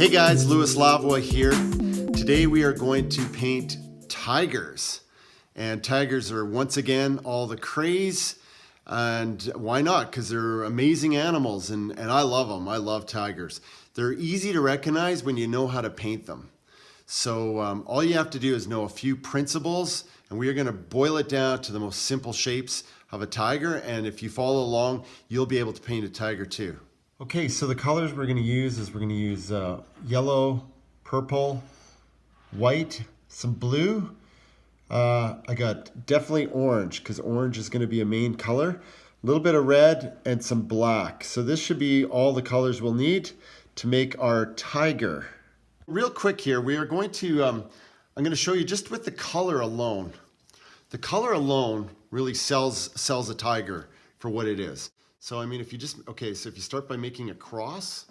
Hey guys, Lavoie here. Today we are going to paint tigers. And tigers are once again all the craze. And why not? Because they're amazing animals and I love them. I love tigers. They're easy to recognize when you know how to paint them. So all you have to do is know a few principles, and we are going to boil it down to the most simple shapes of a tiger. And if you follow along, you'll be able to paint a tiger too. Okay, so the colors we're going to use is we're going to use yellow, purple, white, some blue. I got definitely orange because orange is going to be a main color. A little bit of red and some black. So this should be all the colors we'll need to make our tiger. Real quick here, we are going to, I'm going to show you just with the color alone. The color alone really sells a tiger for what it is. So, I mean, if you just, okay, so if you start by making a cross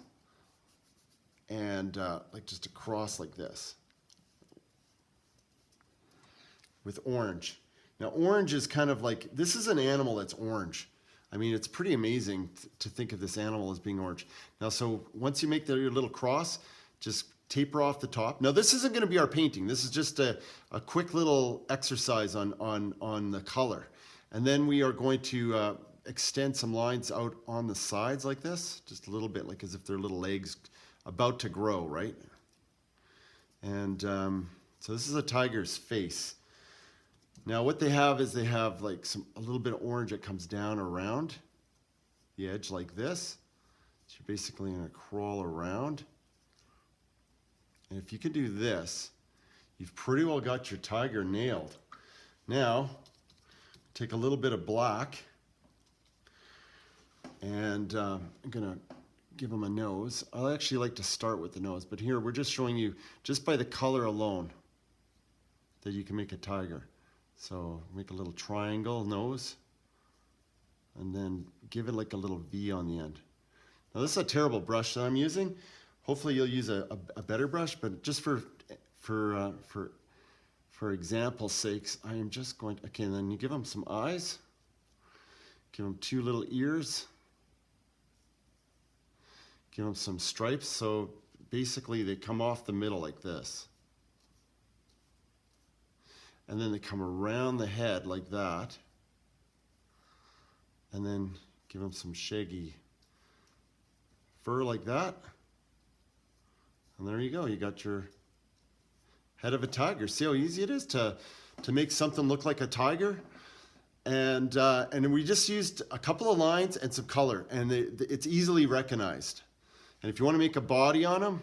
and like just a cross like this with orange. Now, orange is kind of like, this is an animal that's orange. I mean, it's pretty amazing to think of this animal as being orange. Now, so once you make your little cross, just taper off the top. Now, this isn't going to be our painting. This is just a quick little exercise on the color. And then we are going to extend some lines out on the sides like this, just a little bit, like as if they're little legs about to grow, right? And so this is a tiger's face. Now what they have is they have like a little bit of orange that comes down around the edge like this. So you're basically going to crawl around. And if you can do this, you've pretty well got your tiger nailed. Now, take a little bit of black, and I'm gonna give him a nose. I actually like to start with the nose, but here we're just showing you, just by the color alone, that you can make a tiger. So make a little triangle nose, and then give it like a little V on the end. Now this is a terrible brush that I'm using. Hopefully you'll use a better brush, but just for example's sakes, I am just going to, okay, and then you give them some eyes, give them two little ears, give them some stripes, so basically they come off the middle like this. And then they come around the head like that, and then give them some shaggy fur like that. And there you go, you got your head of a tiger. See how easy it is to make something look like a tiger? And we just used a couple of lines and some color, and it's easily recognized. And if you want to make a body on him,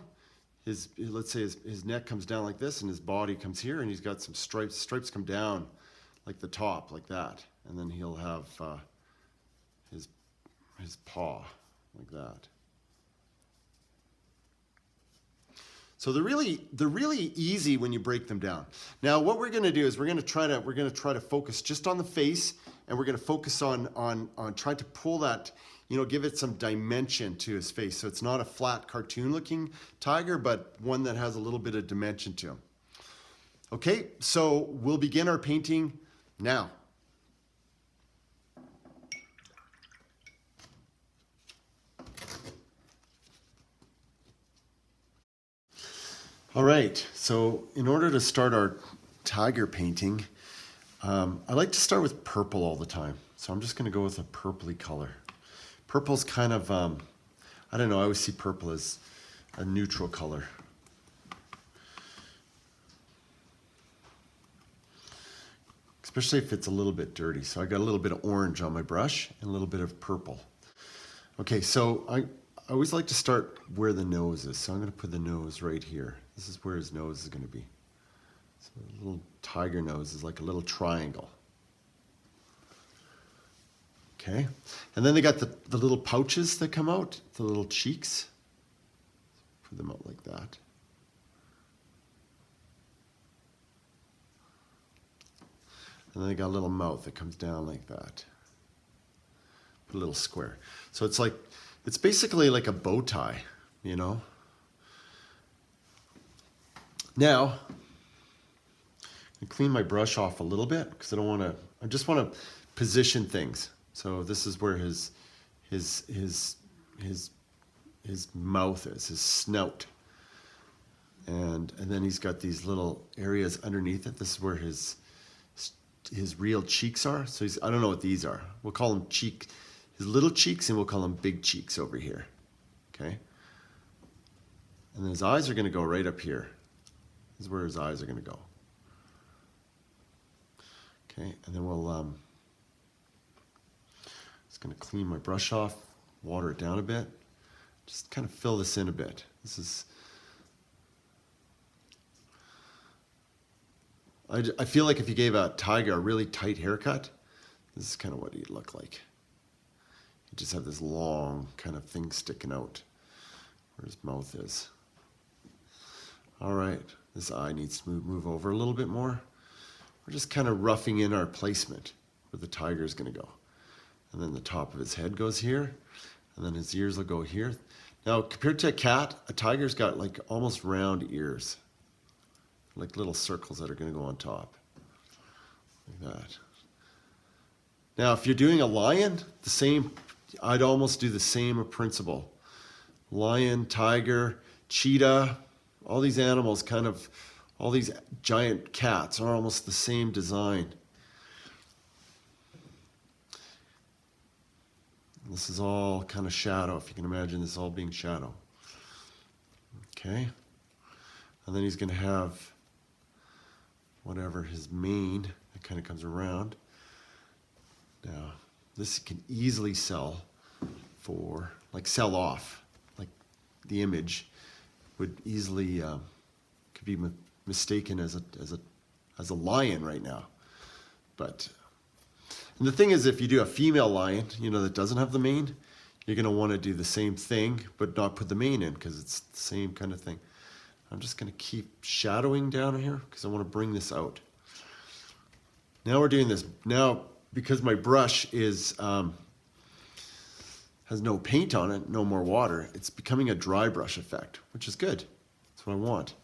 let's say his neck comes down like this, and his body comes here, and he's got some stripes. Stripes come down like the top, like that. And then he'll have his paw like that. So they're really easy when you break them down. Now what we're going to do is we're going to try to focus just on the face, and we're going to focus on trying to pull that, give it some dimension to his face. So it's not a flat cartoon looking tiger, but one that has a little bit of dimension to him. Okay, so we'll begin our painting now. All right, so in order to start our tiger painting, I like to start with purple all the time. So I'm just going to go with a purpley color. Purple's kind of, I don't know, I always see purple as a neutral color. Especially if it's a little bit dirty. So I got a little bit of orange on my brush and a little bit of purple. Okay, so I always like to start where the nose is. So I'm going to put the nose right here. This is where his nose is going to be. So a little tiger nose is like a little triangle. Okay, and then they got the little pouches that come out, the little cheeks. Put them out like that. And then they got a little mouth that comes down like that. Put a little square. So it's basically like a bow tie, Now, I clean my brush off a little bit because I just want to position things. So this is where his mouth is, his snout. And then he's got these little areas underneath it. This is where his real cheeks are. So I don't know what these are. We'll call them his little cheeks, and we'll call them big cheeks over here. Okay. And then his eyes are going to go right up here. This is where his eyes are going to go. Okay, and then we'll just going to clean my brush off, water it down a bit, just kind of fill this in a bit. This is, I feel like if you gave a tiger a really tight haircut, this is kind of what he'd look like. He'd just have this long kind of thing sticking out where his mouth is. All right, this eye needs to move over a little bit more. We're just kind of roughing in our placement where the tiger is going to go. And then the top of his head goes here, and then his ears will go here. Now, compared to a cat, a tiger's got like almost round ears, like little circles that are going to go on top, like that. Now, if you're doing a lion, I'd almost do the same principle. Lion, tiger, cheetah, all these animals all these giant cats are almost the same design. This is all kind of shadow, if you can imagine this all being shadow. Okay. And then he's going to have whatever his mane that kind of comes around. Now, this can easily sell off. Like the image would easily, could be mistaken as a lion right now. And the thing is, if you do a female lion, that doesn't have the mane, you're going to want to do the same thing, but not put the mane in because it's the same kind of thing. I'm just going to keep shadowing down here because I want to bring this out. Now we're doing this. Now, because my brush has no paint on it, no more water, it's becoming a dry brush effect, which is good. That's what I want.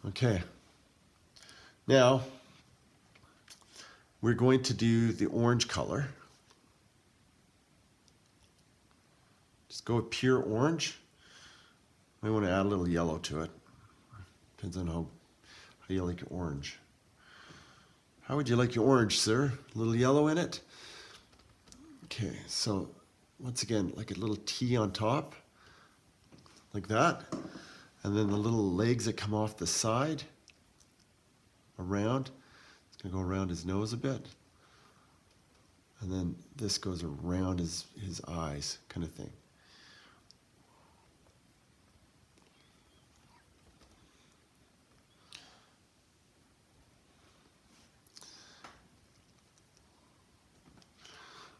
Okay. Now, we're going to do the orange color. Just go with pure orange. I want to add a little yellow to it. Depends on how you like your orange. How would you like your orange, sir? A little yellow in it? Okay, so once again, like a little T on top, like that. And then the little legs that come off the side, around. It's going to go around his nose a bit. And then this goes around his eyes, kind of thing.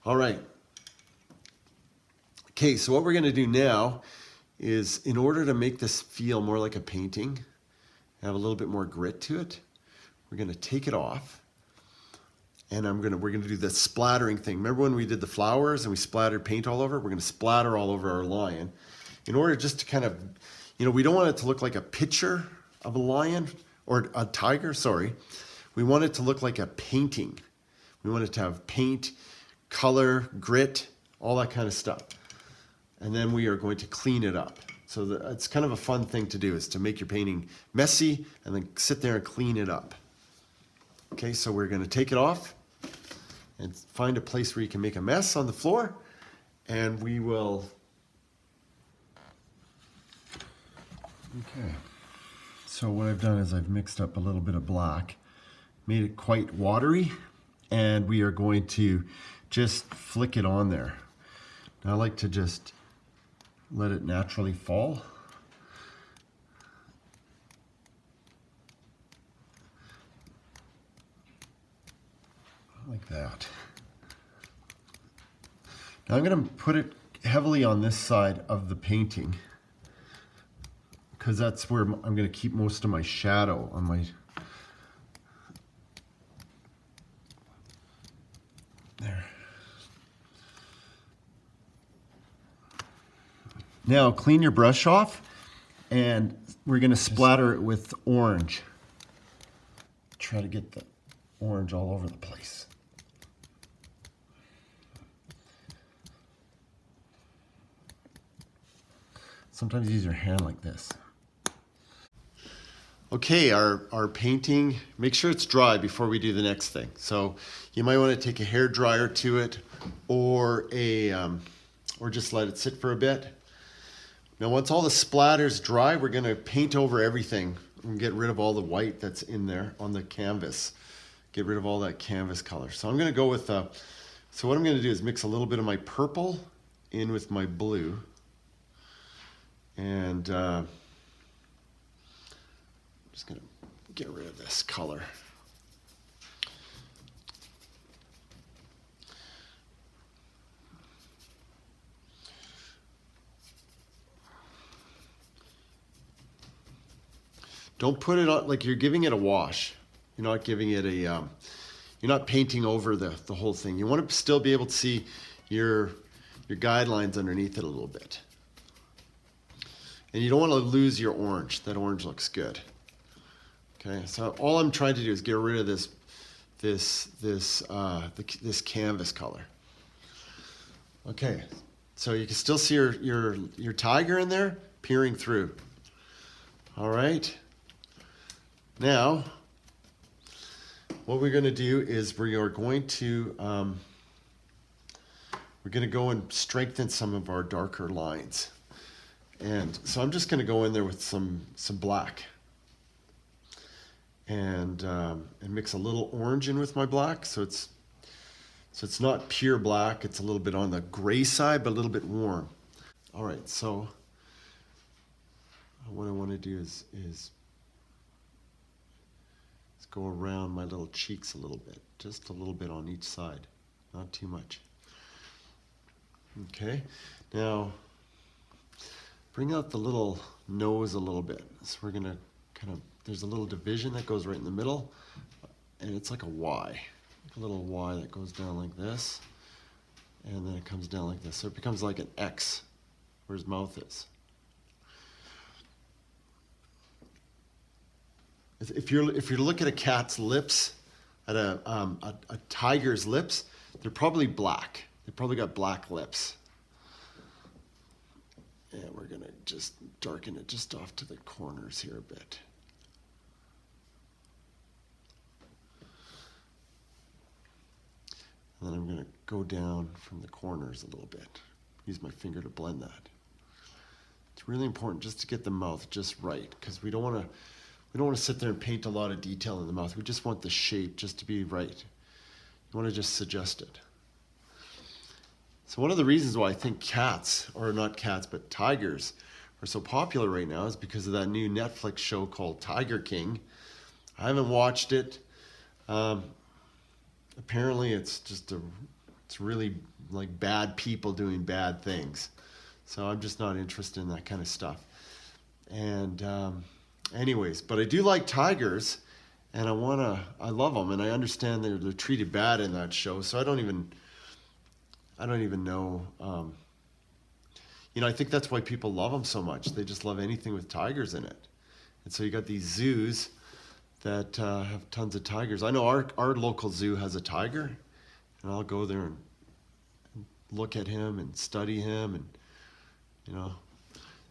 All right. Okay, so what we're going to do now is, in order to make this feel more like a painting, have a little bit more grit to it, we're going to take it off, and we're going to do the splattering thing. Remember when we did the flowers and we splattered paint all over? We're going to splatter all over our lion in order just to kind of, we don't want it to look like a picture of a lion or a tiger, sorry. We want it to look like a painting. We want it to have paint, color, grit, all that kind of stuff. And then we are going to clean it up. So it's kind of a fun thing to do, is to make your painting messy and then sit there and clean it up. Okay, so we're going to take it off and find a place where you can make a mess on the floor, and we will. Okay, so what I've done is I've mixed up a little bit of black, made it quite watery, and we are going to just flick it on there. Now I like to just let it naturally fall. Like that. Now I'm going to put it heavily on this side of the painting because that's where I'm going to keep most of my shadow on my. There. Now clean your brush off, and we're going to splatter it with orange. Try to get the orange all over the place. Sometimes use your hand like this. Okay, our painting, make sure it's dry before we do the next thing. So you might want to take a hair dryer to it or or just let it sit for a bit. Now once all the splatter's dry, we're going to paint over everything and get rid of all the white that's in there on the canvas. Get rid of all that canvas color. So I'm going to go with, so what I'm going to do is mix a little bit of my purple in with my blue. And I'm just going to get rid of this color. Don't put it on like you're giving it a wash. You're not giving it a, you're not painting over the whole thing. You want to still be able to see your guidelines underneath it a little bit. And you don't want to lose your orange. That orange looks good. Okay, so all I'm trying to do is get rid of this canvas color. Okay, so you can still see your tiger in there peering through. All right. Now, what we're going to do is we are going to we're going to go and strengthen some of our darker lines. And so I'm just going to go in there with some black and mix a little orange in with my black. So it's not pure black. It's a little bit on the gray side, but a little bit warm. All right. So what I want to do is go around my little cheeks a little bit, just a little bit on each side, not too much. Okay, now bring out the little nose a little bit. So we're gonna there's a little division that goes right in the middle, and it's like a Y, like a little Y that goes down like this, and then it comes down like this. So it becomes like an X where his mouth is. If you look at a cat's lips, at a tiger's lips, they're probably black. They probably got black lips. And we're gonna just darken it just off to the corners here a bit. And then I'm gonna go down from the corners a little bit. Use my finger to blend that. It's really important just to get the mouth just right, because we don't want to sit there and paint a lot of detail in the mouth. We just want the shape just to be right. You want to just suggest it. So one of the reasons why I think cats, or not cats, but tigers are so popular right now is because of that new Netflix show called Tiger King. I haven't watched it. Apparently it's really like bad people doing bad things. So I'm just not interested in that kind of stuff. And anyways, but I do like tigers, and I love them, and I understand they're treated bad in that show. So I don't even know. I think that's why people love them so much. They just love anything with tigers in it. And so you got these zoos that have tons of tigers. I know our local zoo has a tiger, and I'll go there and look at him and study him, and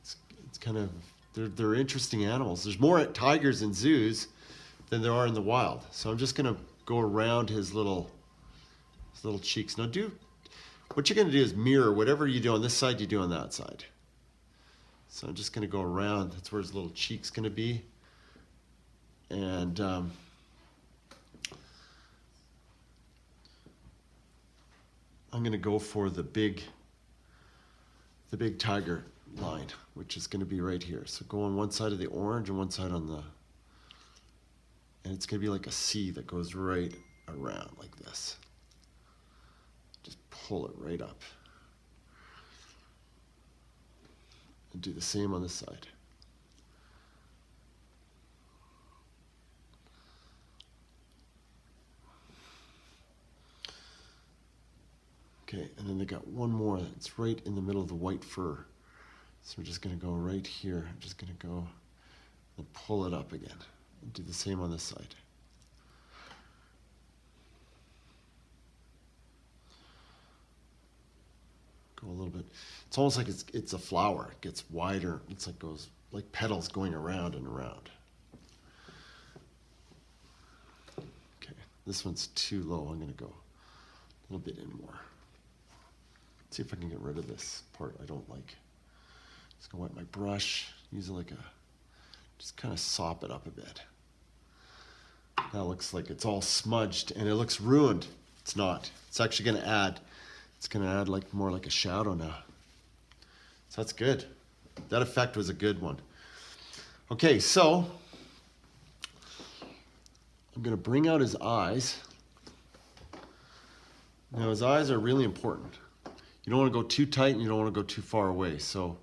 it's kind of they're interesting animals. There's more tigers in zoos than there are in the wild. So I'm just gonna go around his little cheeks. Now what you're gonna do is mirror whatever you do on this side, you do on that side. So I'm just gonna go around. That's where his little cheek's gonna be. And I'm gonna go for the big tiger line, which is going to be right here. So go on one side of the orange and one side on and it's going to be like a C that goes right around like this. Just pull it right up. And do the same on this side. Okay, and then they got one more that's right in the middle of the white fur. So we're just going to go right here. I'm just going to go and pull it up again. And do the same on this side. Go a little bit. It's almost like it's a flower. It gets wider. It's like goes like petals going around and around. This one's too low. I'm gonna go a little bit in more. See if I can get rid of this part I don't like. Just gonna wet my brush, use it like a, just kind of sop it up a bit. That looks like it's all smudged and it looks ruined. It's not. It's actually gonna add, it's gonna add like more like a shadow now. So that's good. That effect was a good one. Okay, so I'm gonna bring out his eyes. Now his eyes are really important. You don't wanna go too tight and you don't wanna go too far away. So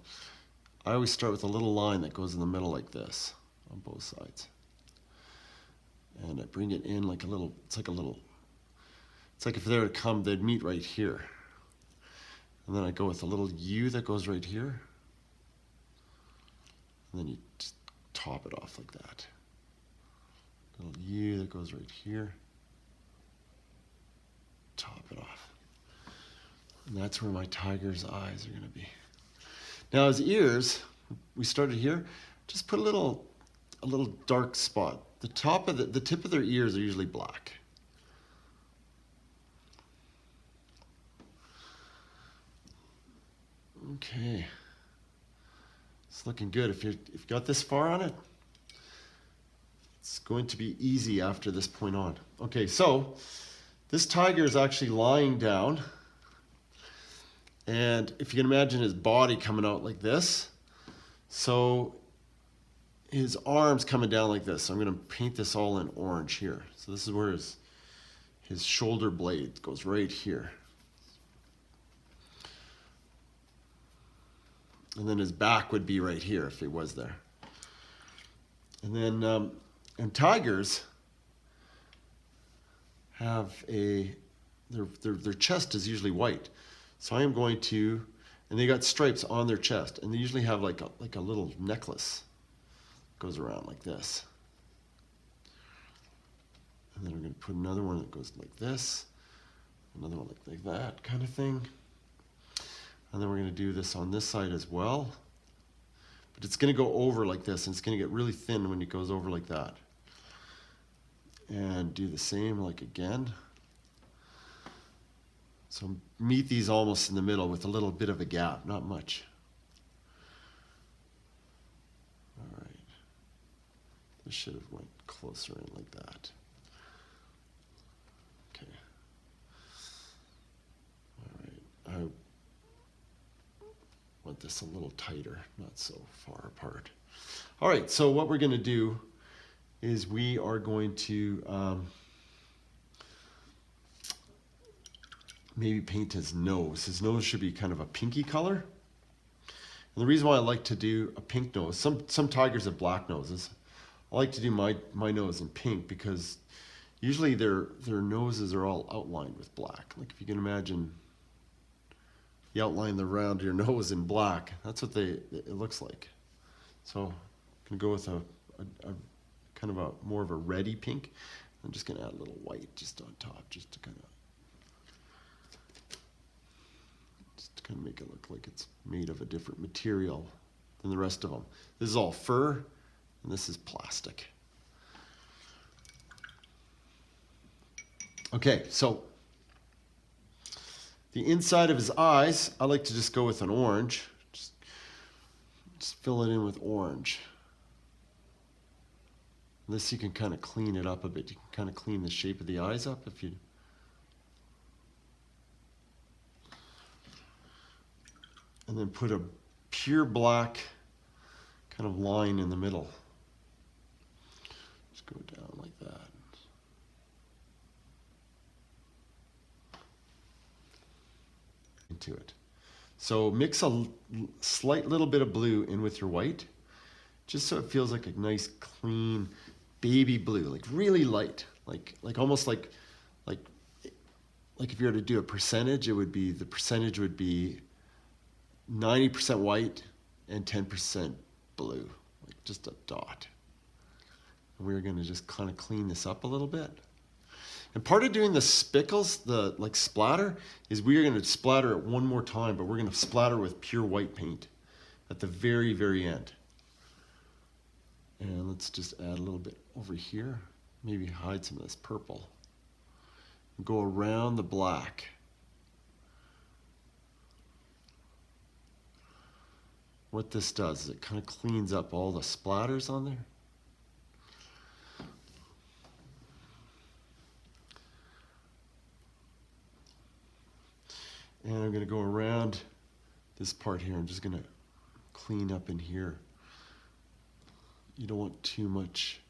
I always start with a little line that goes in the middle like this on both sides. And I bring it in like a little, it's like if they were to come, they'd meet right here. And then I go with a little U that goes right here. And then you just top it off like that. Little U that goes right here. Top it off. And that's where my tiger's eyes are gonna be. Now his ears, we started here, just put a little dark spot. The tip of their ears are usually black. Okay. It's looking good. If you've got this far on it, it's going to be easy after this point on. Okay, so this tiger is actually lying down. And if you can imagine his body coming out like this, so his arms coming down like this. So I'm gonna paint this all in orange here. So this is where his shoulder blade goes right here. And then his back would be right here if he was there. And then, and tigers have their chest is usually white. So I am going to, and they got stripes on their chest, and they usually have like a little necklace goes around like this. And then we're going to put another one that goes like this, another one like that kind of thing. And then we're going to do this on this side as well. But it's going to go over like this, and it's going to get really thin when it goes over like that. And do the same like again. So meet these almost in the middle with a little bit of a gap, not much. All right. This should have went closer in like that. Okay. All right. I want this a little tighter, not so far apart. All right, so what we're going to do is we are going to maybe paint his nose. His nose should be kind of a pinky color. And the reason why I like to do a pink nose, some tigers have black noses. I like to do my nose in pink because usually their noses are all outlined with black. Like if you can imagine, you outline the round of your nose in black. That's what it looks like. So I'm gonna go with a kind of a more of a reddy pink. I'm just gonna add a little white just on top, just to kind of make it look like it's made of a different material than the rest of them. This is all fur, and this is plastic. Okay, so the inside of his eyes, I like to just go with an orange. Just fill it in with orange. This you can kind of clean it up a bit. You can kind of clean the shape of the eyes up if you. And then put a pure black kind of line in the middle. Just go down like that. Into it. So mix a slight little bit of blue in with your white, just so it feels like a nice clean baby blue, like really light, like almost like if you were to do a percentage, the percentage would be 90% white and 10% blue, like just a dot. And we're going to just kind of clean this up a little bit. And part of doing the spickles, the like splatter, is we're going to splatter it one more time, but we're going to splatter with pure white paint at the very, very end. And let's just add a little bit over here. Maybe hide some of this purple. go around the black. What this does is it kind of cleans up all the splatters on there. And I'm going to go around this part here. I'm just going to clean up in here. You don't want too much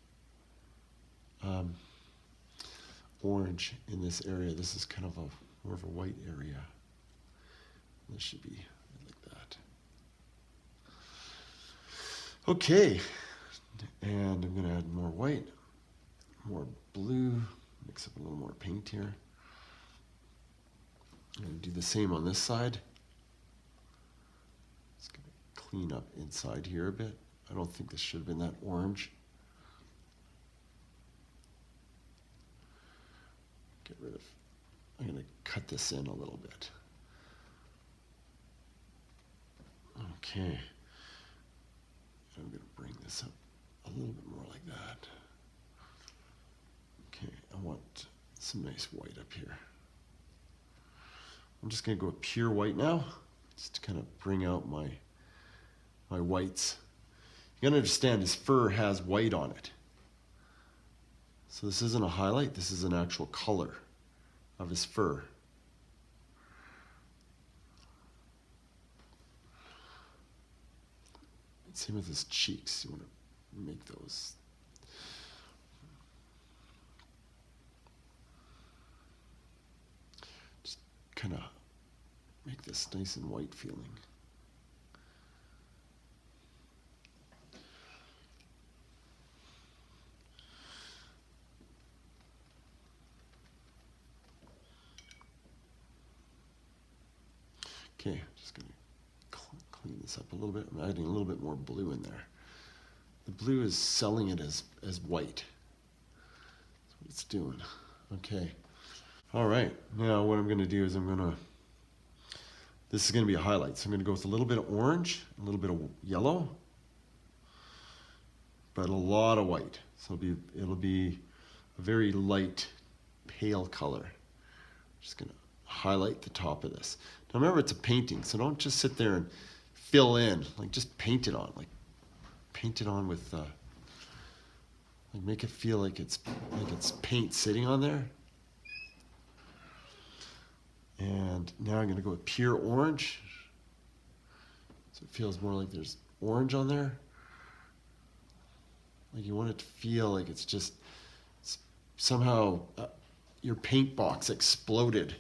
orange in this area. This is kind of more of a white area. This should be like that. Okay, and I'm going to add more white, more blue, mix up a little more paint here. I'm going to do the same on this side. Just going to clean up inside here a bit. I don't think this should have been that orange. Get rid of, I'm going to cut this in a little bit. Okay. I'm going to bring this up a little bit more like that. Okay, I want some nice white up here. I'm just going to go with pure white now, just to kind of bring out my whites. You got to understand his fur has white on it. So this isn't a highlight, this is an actual color of his fur. Same with his cheeks, you want to make those. Just kind of make this nice and white feeling. Okay, just going to clean this up a little bit. I'm adding a little bit more blue in there. The blue is selling it as white. That's what it's doing. Okay. All right. Now what I'm going to do is this is going to be a highlight. So I'm going to go with a little bit of orange, a little bit of yellow, but a lot of white. So it'll be a very light, pale color. Just going to highlight the top of this. Now remember, it's a painting, so don't just sit there and fill in. Like, just paint it on. Like, paint it on with, like, make it feel like it's paint sitting on there. And now I'm going to go with pure orange, so it feels more like there's orange on there. Like, you want it to feel like it's somehow your paint box exploded,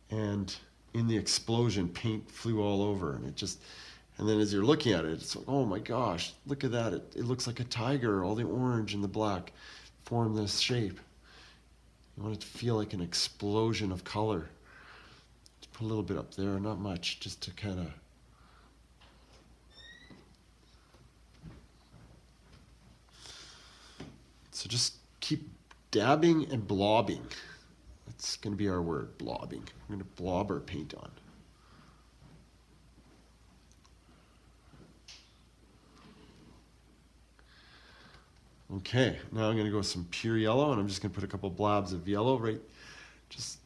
and in the explosion, paint flew all over, and then as you're looking at it, it's like, oh my gosh, look at that. It looks like a tiger. All the orange and the black form this shape. You want it to feel like an explosion of color. Just put a little bit up there, not much, just to kind of. So just keep dabbing and blobbing. That's going to be our word, blobbing. We're going to blob our paint on. Okay, now I'm going to go with some pure yellow, and I'm just going to put a couple blobs of yellow right. Just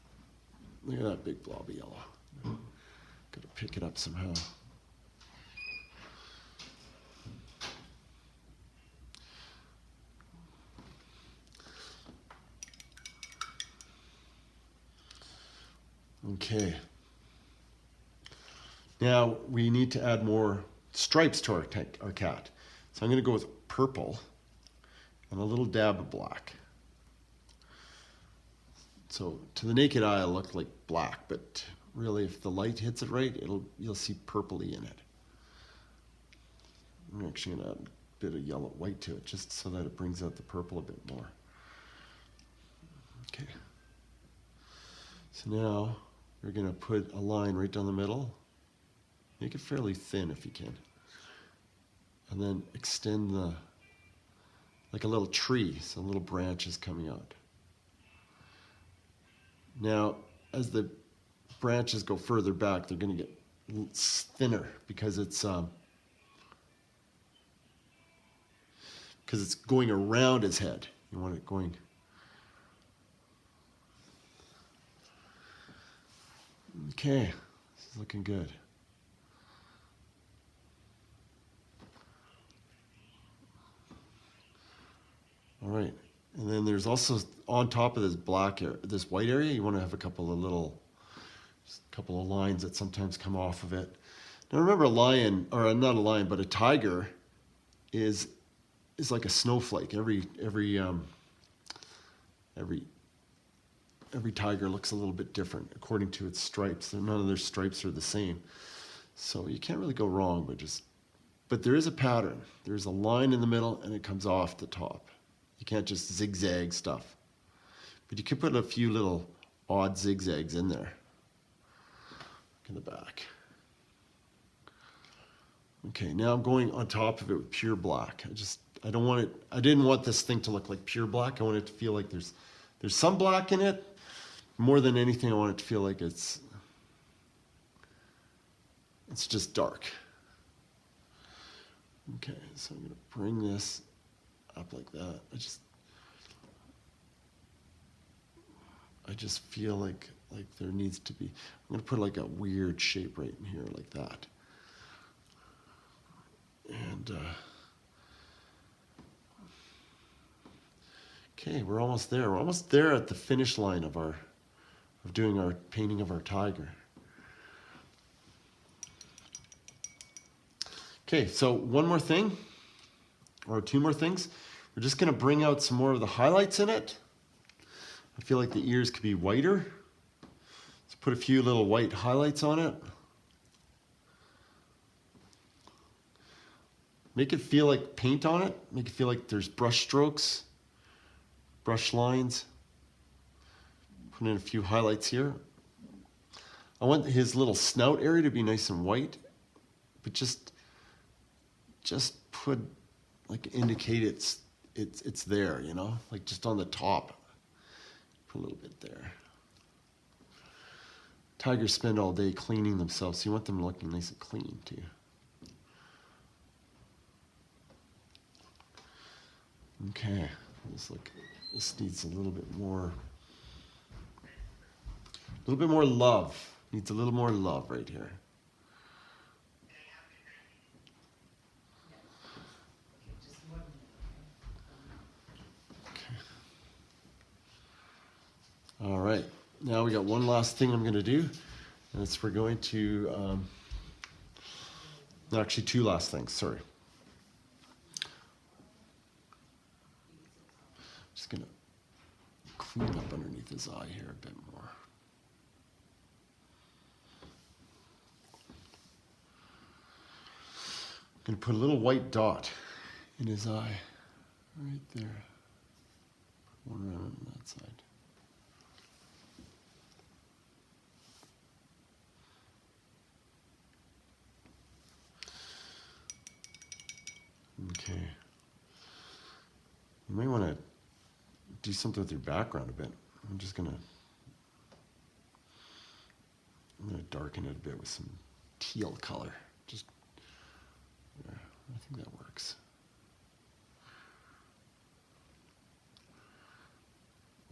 look at that big blob of yellow. Got to pick it up somehow. Okay. Now we need to add more stripes to our cat. So I'm going to go with purple and a little dab of black. So to the naked eye, it'll look like black, but really, if the light hits it right, you'll see purpley in it. I'm actually going to add a bit of yellow white to it, just so that it brings out the purple a bit more. Okay. So now we're going to put a line right down the middle. Make it fairly thin if you can. And then extend like a little tree, so little branches coming out. Now, as the branches go further back, they're going to get thinner because it's going around his head. You want it going. Okay, this is looking good. All right, and then there's also on top of this black area, this white area, you want to have a couple of lines that sometimes come off of it. Now remember, a lion, or not a lion, but a tiger is like a snowflake. Every tiger looks a little bit different according to its stripes. None of their stripes are the same. So you can't really go wrong, but there is a pattern. There's a line in the middle and it comes off the top. You can't just zigzag stuff. But you can put a few little odd zigzags in there. In the back. Okay, now I'm going on top of it with pure black. I didn't want this thing to look like pure black. I want it to feel like there's some black in it. More than anything, I want it to feel like it's just dark. Okay, so I'm going to bring this up like that. I just feel like there needs to be, I'm going to put like a weird shape right in here like that. And okay, we're almost there. We're almost there at the finish line of doing our painting of our tiger. Okay, so one more thing, or two more things. We're just going to bring out some more of the highlights in it. I feel like the ears could be whiter. Let's put a few little white highlights on it. Make it feel like paint on it. Make it feel like there's brush strokes, brush lines. Put in a few highlights here. I want his little snout area to be nice and white, but just put, like, indicate it's there, you know, like just on the top. Put a little bit there. Tigers spend all day cleaning themselves, so you want them looking nice and clean too. Okay, this needs a little bit more love. Needs a little more love right here. Okay. All right, now we got one last thing I'm going to do, and it's we're going to, actually two last things, sorry. Just going to clean up underneath his eye here a bit more. I'm going to put a little white dot in his eye, right there. One around on that side. Okay. You may want to do something with your background a bit. I'm gonna darken it a bit with some teal color. Just there. I think that works.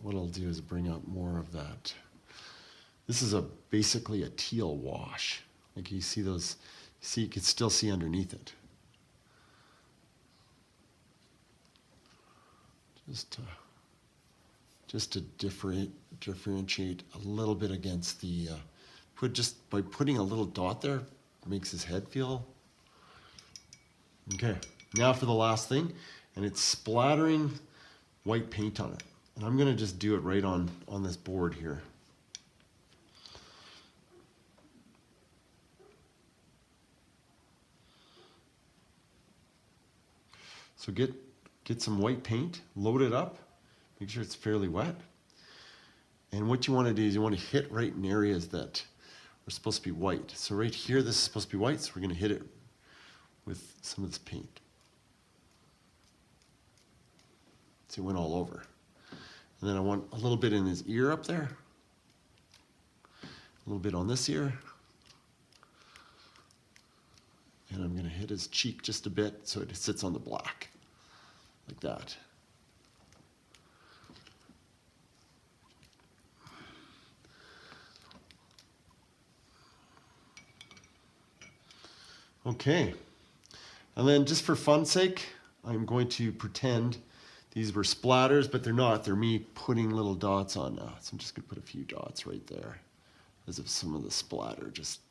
What I'll do is bring out more of that. This is basically a teal wash. Like you see those, you can still see underneath it. Just to differentiate a little bit against the, just by putting a little dot there, makes his head feel. Okay, now for the last thing, and it's splattering white paint on it. And I'm gonna just do it right on this board here. So get some white paint, load it up, make sure it's fairly wet. And what you want to do is you want to hit right in areas that are supposed to be white. So right here, this is supposed to be white, so we're going to hit it with some of this paint. So it went all over. And then I want a little bit in his ear up there, a little bit on this ear. And I'm going to hit his cheek just a bit so it sits on the black. Like that. Okay, and then just for fun's sake, I'm going to pretend these were splatters, but they're not. They're me putting little dots on now. So I'm just gonna put a few dots right there as if some of the splatter just...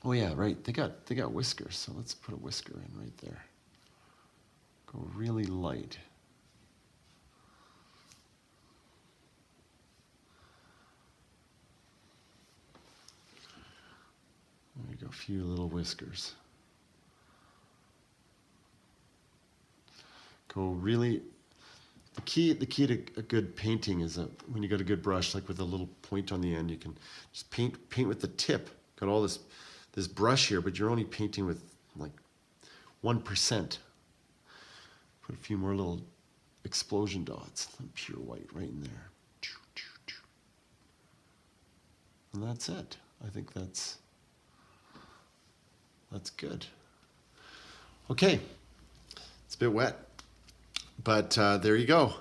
Oh yeah, right, they got whiskers, so let's put a whisker in right there. Go really light. There you go, a few little whiskers. Go really, the key to a good painting is when you got a good brush, like with a little point on the end, you can just paint with the tip. Got all this brush here, but you're only painting with like 1%. Put a few more little explosion dots, pure white right in there. And that's it. I think that's good. Okay, it's a bit wet, but there you go.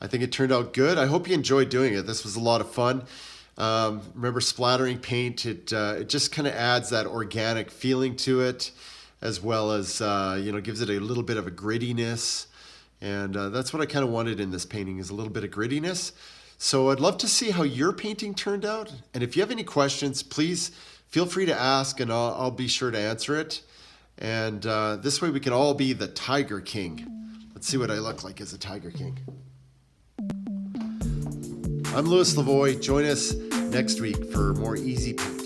I think it turned out good. I hope you enjoyed doing it. This was a lot of fun. Remember, splattering paint, it just kind of adds that organic feeling to it, as well as, gives it a little bit of a grittiness. And that's what I kind of wanted in this painting, is a little bit of grittiness. So I'd love to see how your painting turned out. And if you have any questions, please feel free to ask, and I'll be sure to answer it. And this way we can all be the Tiger King. Let's see what I look like as a Tiger King. I'm Lavoie. Join us next week for more easy painting.